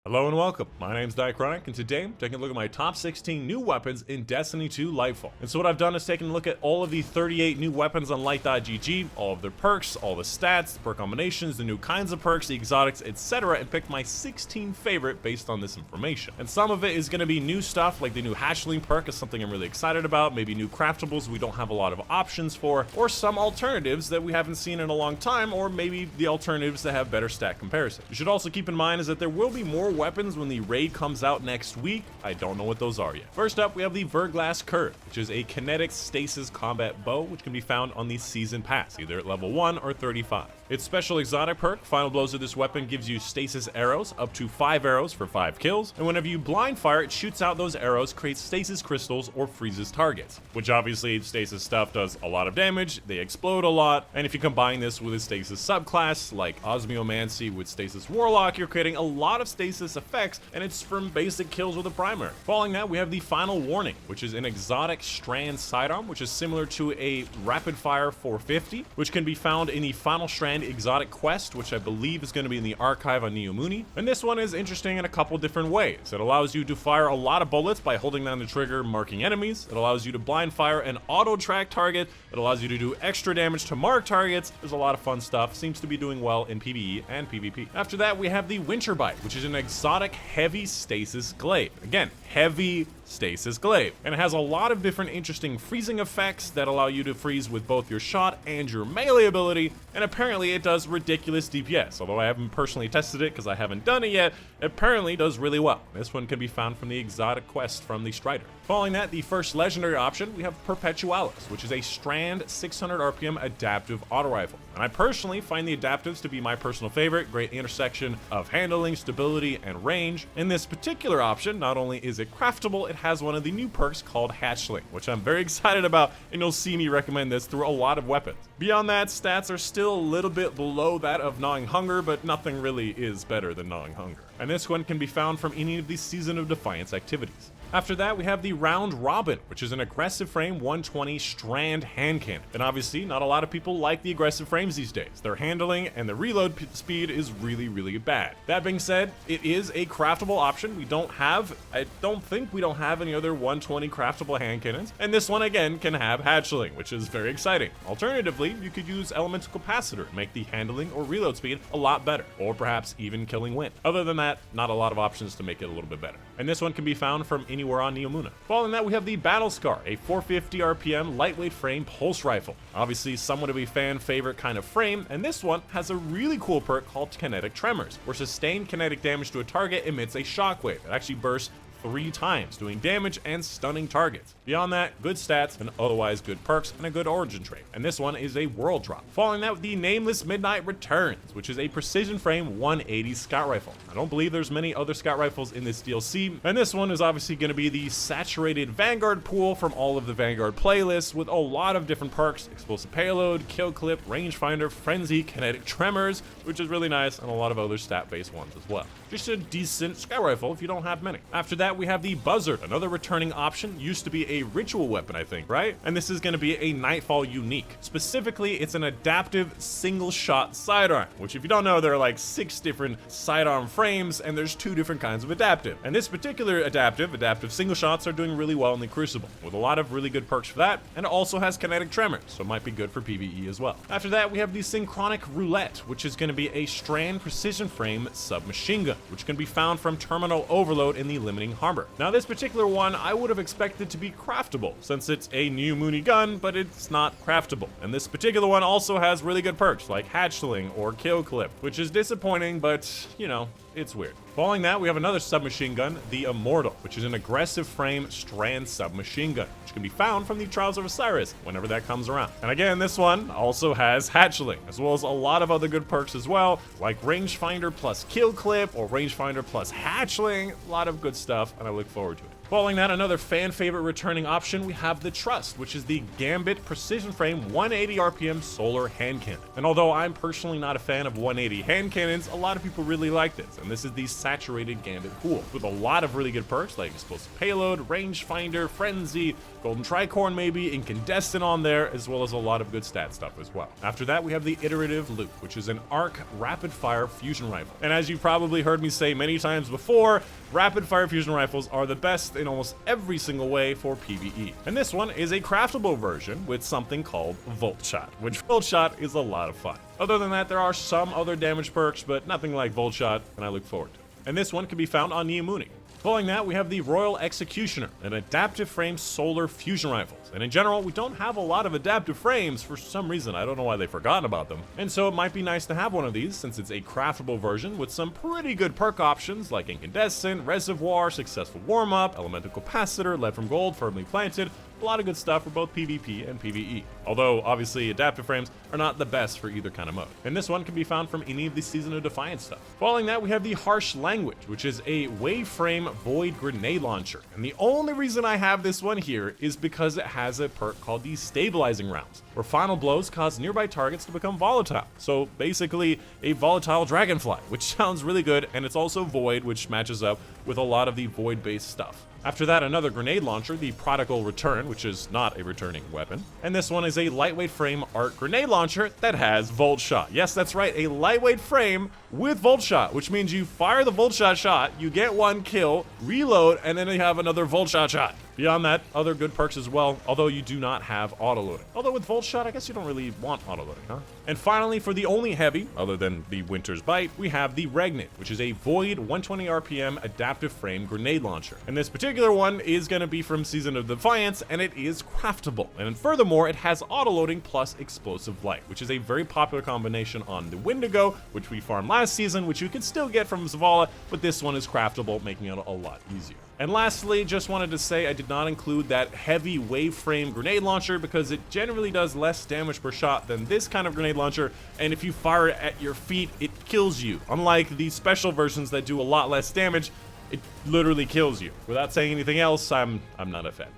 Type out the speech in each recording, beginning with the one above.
Hello and welcome, my name's Dychronic, and today I'm taking a look at my top 16 new weapons in Destiny 2 Lightfall. And so what I've done is taken a look at all of the 38 new weapons on Light.gg, all of their perks, all the stats, the perk combinations, the new kinds of perks, the exotics, etc., and picked my 16 favorite based on this information. And some of it is going to be new stuff, like the new hatchling perk is something I'm really excited about, maybe new craftables we don't have a lot of options for, or some alternatives that we haven't seen in a long time, or maybe the alternatives that have better stat comparison. You should also keep in mind is that there will be more weapons when the raid comes out next week. I don't know what those are yet. First up, we have the Verglass Curt, which is a kinetic stasis combat bow, which can be found on the season pass, either at level 1 or 35. Its special exotic perk, Final Blows of this weapon, gives you stasis arrows, up to 5 arrows for 5 kills, and whenever you blind fire, it shoots out those arrows, creates stasis crystals, or freezes targets, which obviously stasis stuff does a lot of damage, they explode a lot, and if you combine this with a stasis subclass, like Osmiomancy with stasis warlock, you're creating a lot of stasis effects, and it's from basic kills with a primary. Following that, we have the Final Warning, which is an exotic strand sidearm, which is similar to a rapid fire 450, which can be found in the Final Strand exotic quest, which I believe is going to be in the archive on Neomuni. And this one is interesting in a couple different ways. It allows you to fire a lot of bullets by holding down the trigger, marking enemies. It allows you to blind fire an auto track target. It allows you to do extra damage to mark targets. There's a lot of fun stuff. Seems to be doing well in PvE and PvP. After that, we have the Winterbite, which is an exotic heavy stasis glaive. Again, heavy stasis glaive, and it has a lot of different interesting freezing effects that allow you to freeze with both your shot and your melee ability, and apparently it does ridiculous DPS. Although I haven't personally tested it because I haven't done it yet, it apparently does really well. This one can be found from the exotic quest from the Strider. Following that, the first legendary option, we have Perpetualis, which is a strand 600 RPM adaptive auto rifle. And I personally find the adaptives to be my personal favorite, great intersection of handling, stability, and range. In this particular option, not only is it craftable, it has one of the new perks called Hatchling, which I'm very excited about, and you'll see me recommend this through a lot of weapons. Beyond that, stats are still a little bit below that of Gnawing Hunger, but nothing really is better than Gnawing Hunger. And this one can be found from any of the Season of Defiance activities. After that, we have the Round Robin, which is an aggressive frame 120 strand hand cannon. And obviously, not a lot of people like the aggressive frames these days. Their handling and the reload speed is really bad. That being said, it is a craftable option. I don't think we don't have any other 120 craftable hand cannons. And this one again can have hatchling, which is very exciting. Alternatively, you could use elemental capacitor to make the handling or reload speed a lot better, or perhaps even killing wind. Other than that, not a lot of options to make it a little bit better. And this one can be found from anywhere on Neomuna. Following that, we have the Battle Scar, a 450 RPM lightweight frame pulse rifle. Obviously, somewhat of a fan favorite kind of frame, and this one has a really cool perk called Kinetic Tremors, where sustained kinetic damage to a target emits a shockwave. It actually bursts 3 times, doing damage and stunning targets. Beyond that, good stats and otherwise good perks and a good origin trait. And this one is a world drop. Following that with the Nameless Midnight Returns, which is a precision frame 180 scout rifle. I don't believe there's many other scout rifles in this DLC, and this one is obviously going to be the saturated Vanguard pool from all of the Vanguard playlists with a lot of different perks: explosive payload, kill clip, rangefinder, frenzy, kinetic tremors, which is really nice, and a lot of other stat-based ones as well. Just a decent scout rifle if you don't have many. After that, we have the Buzzard, another returning option. Used to be a ritual weapon, I think, right? And this is going to be a Nightfall unique. Specifically, it's an adaptive single shot sidearm, which if you don't know, there are like 6 different sidearm frames, and there's 2 different kinds of adaptive. And this particular adaptive single shots are doing really well in the Crucible, with a lot of really good perks for that, and it also has kinetic tremors, so it might be good for PvE as well. After that, we have the Synchronic Roulette, which is going to be a strand precision frame submachine gun, which can be found from Terminal Overload in the Limiting Harbor. Now, this particular one I would have expected to be craftable, since it's a Neomuni gun, but it's not craftable. And this particular one also has really good perks like Hatchling or Kill Clip, which is disappointing, but you know, it's weird. Following that, we have another submachine gun, the Immortal, which is an aggressive frame strand submachine gun, which can be found from the Trials of Osiris whenever that comes around. And again, this one also has Hatchling, as well as a lot of other good perks as well, like Rangefinder plus Kill Clip or Rangefinder plus Hatchling. A lot of good stuff, and I look forward to it. Following that, another fan favorite returning option, we have the Trust, which is the Gambit Precision Frame 180 RPM Solar Hand Cannon. And although I'm personally not a fan of 180 hand cannons, a lot of people really like this, and this is the Saturated Gambit Pool, with a lot of really good perks like Explosive Payload, Rangefinder, Frenzy, Golden Tricorn maybe, Incandescent on there, as well as a lot of good stat stuff as well. After that, we have the Iterative Loop, which is an Arc Rapid Fire Fusion Rifle. And as you've probably heard me say many times before, Rapid Fire Fusion Rifles are the best in almost every single way for PvE. And this one is a craftable version with something called Volt Shot, which Volt Shot is a lot of fun. Other than that, there are some other damage perks, but nothing like Volt Shot, and I look forward to it. And this one can be found on Niamuni. Following that, we have the Royal Executioner, an adaptive frame solar fusion rifles. And in general, we don't have a lot of adaptive frames for some reason. I don't know why they've forgotten about them. And so it might be nice to have one of these since it's a craftable version with some pretty good perk options like Incandescent, Reservoir, Successful Warm-Up, Elemental Capacitor, Lead from Gold, Firmly Planted. A lot of good stuff for both PvP and PvE. Although, obviously, adaptive frames are not the best for either kind of mode. And this one can be found from any of the Season of Defiance stuff. Following that, we have the Harsh Language, which is a Waveframe Void Grenade Launcher. And the only reason I have this one here is because it has a perk called the Stabilizing Rounds, where final blows cause nearby targets to become volatile. So basically, a volatile dragonfly, which sounds really good, and it's also Void, which matches up with a lot of the Void-based stuff. After that, another grenade launcher, the Prodigal Return, which is not a returning weapon. And this one is a lightweight frame art grenade launcher that has Volt Shot. Yes, that's right, a lightweight frame with Volt Shot, which means you fire the Volt shot, you get one kill, reload, and then you have another Volt shot. Beyond that, other good perks as well, although you do not have auto-loading. Although with Volt Shot, I guess you don't really want auto-loading, huh? And finally, for the only heavy, other than the Winter's Bite, we have the Ragnet, which is a Void 120 RPM adaptive frame grenade launcher. And this particular one is going to be from Season of Defiance, and it is craftable. And furthermore, it has auto-loading plus Explosive Light, which is a very popular combination on the Wendigo, which we farmed last season, which you can still get from Zavala, but this one is craftable, making it a lot easier. And lastly, just wanted to say I did not include that heavy wave frame grenade launcher because it generally does less damage per shot than this kind of grenade launcher, and if you fire it at your feet, it kills you. Unlike the special versions that do a lot less damage, it literally kills you. Without saying anything else, I'm not a fan.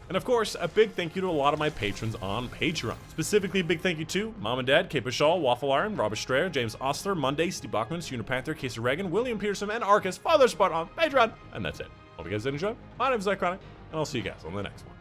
And of course, a big thank you to a lot of my patrons on Patreon. Specifically, a big thank you to Mom and Dad, Kate Pashal, Waffle Iron, Robert Strayer, James Ostler, Monday, Steve Bachman, Unipanther, Casey Reagan, William Pearson, and Arcus for their support on Patreon. And that's it. Hope you guys did enjoy. My name is Dychronic, and I'll see you guys on the next one.